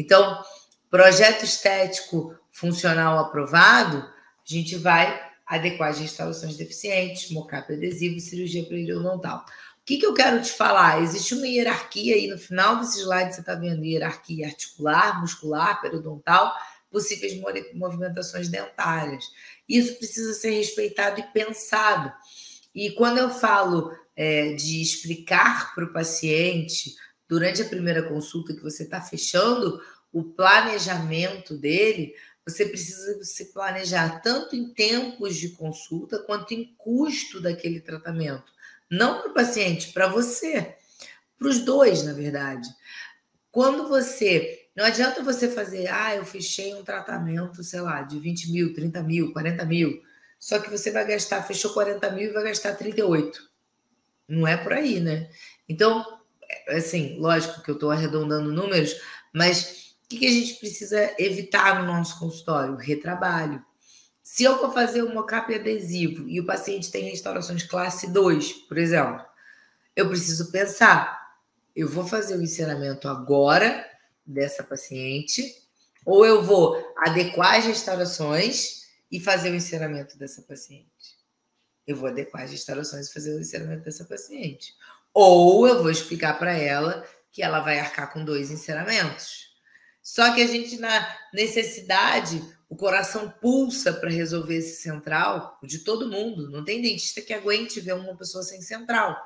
Então, projeto estético funcional aprovado, a gente vai adequar as restaurações deficientes, mocap adesivo e cirurgia periodontal. O que eu quero te falar? Existe uma hierarquia aí no final desse slide, você está vendo hierarquia articular, muscular, periodontal, possíveis movimentações dentárias. Isso precisa ser respeitado e pensado. E quando eu falo de explicar para o paciente, durante a primeira consulta que você está fechando, o planejamento dele, você precisa se planejar tanto em tempos de consulta quanto em custo daquele tratamento. Não para o paciente, para você. Para os dois, na verdade. Quando você... Não adianta você fazer, eu fechei um tratamento, sei lá, de 20 mil, 30 mil, 40 mil. Só que você vai gastar, fechou 40 mil e vai gastar 38. Não é por aí, né? Então, assim, lógico que eu estou arredondando números, mas o que a gente precisa evitar no nosso consultório? Retrabalho. Se eu for fazer um mocap adesivo e o paciente tem restaurações classe 2, por exemplo, eu preciso pensar, eu vou fazer o encerramento agora dessa paciente ou eu vou adequar as restaurações e fazer o encerramento dessa paciente? Eu vou adequar as restaurações e fazer o encerramento dessa paciente. Ou eu vou explicar para ela que ela vai arcar com 2 encerramentos. Só que a gente, na necessidade, o coração pulsa para resolver esse central, de todo mundo. Não tem dentista que aguente ver uma pessoa sem central.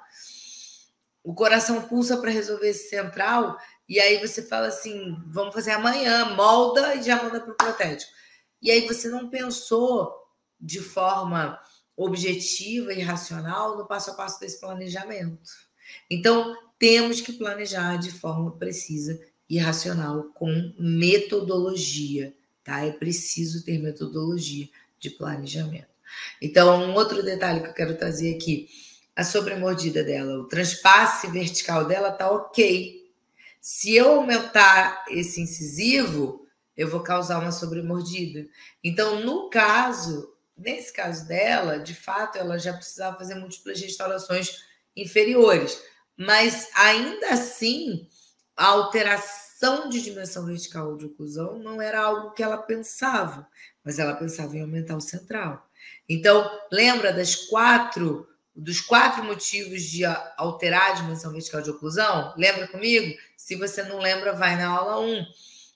O coração pulsa para resolver esse central, e aí você fala assim, vamos fazer amanhã, molda e já manda para o protético. E aí você não pensou de forma objetiva e racional no passo a passo desse planejamento. Então, temos que planejar de forma precisa e racional, com metodologia, tá? É preciso ter metodologia de planejamento. Então, um outro detalhe que eu quero trazer aqui, a sobremordida dela, o transpasse vertical dela tá ok. Se eu aumentar esse incisivo, eu vou causar uma sobremordida. Então, nesse caso dela, de fato, ela já precisava fazer múltiplas restaurações inferiores. Mas, ainda assim, a alteração de dimensão vertical de oclusão não era algo que ela pensava, mas ela pensava em aumentar o central. Então, lembra dos 4 motivos de alterar a dimensão vertical de oclusão? Lembra comigo? Se você não lembra, vai na aula 1.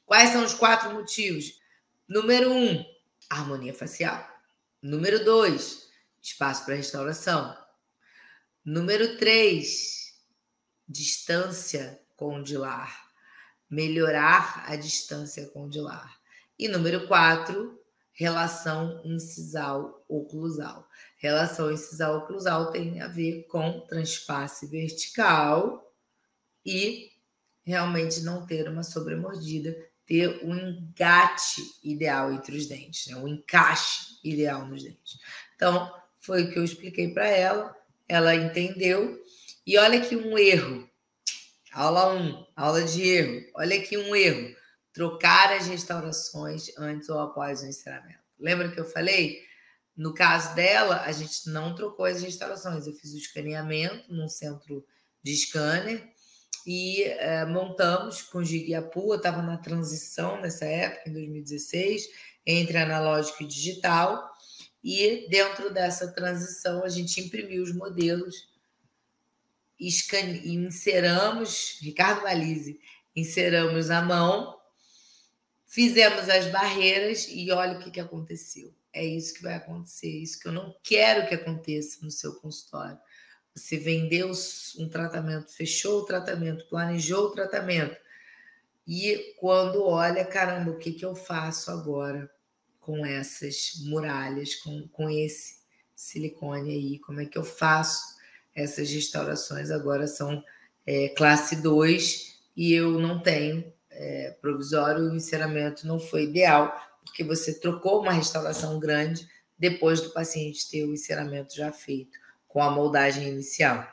Quais são os 4 motivos? Número 1, harmonia facial. Número 2, espaço para restauração. Número 3, distância condilar. Melhorar a distância condilar. E número 4, relação incisal-oclusal. Relação incisal-oclusal tem a ver com transpasse vertical e realmente não ter uma sobremordida, ter um engate ideal entre os dentes, né? Um encaixe ideal nos dentes. Então, foi o que eu expliquei para ela, ela entendeu. E olha aqui um erro. Aula 1, aula de erro. Olha aqui um erro. Trocar as restaurações antes ou após o encerramento. Lembra que eu falei? No caso dela, a gente não trocou as restaurações. Eu fiz o escaneamento num centro de scanner e montamos com giga e APU. Eu estava na transição nessa época, em 2016, entre analógico e digital. E dentro dessa transição, a gente imprimiu os modelos, inseramos, Ricardo Malise, inseramos a mão, fizemos as barreiras e olha o que aconteceu. É isso que vai acontecer, isso que eu não quero que aconteça no seu consultório. Você vendeu um tratamento, fechou o tratamento, planejou o tratamento e quando olha, caramba, o que eu faço agora com essas muralhas, com esse silicone aí? Como é que eu faço? Essas restaurações agora são classe 2 e eu não tenho provisório, o encerramento não foi ideal, porque você trocou uma restauração grande depois do paciente ter o encerramento já feito, com a moldagem inicial.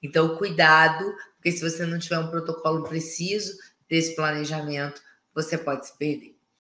Então, cuidado, porque se você não tiver um protocolo preciso desse planejamento, você pode se perder.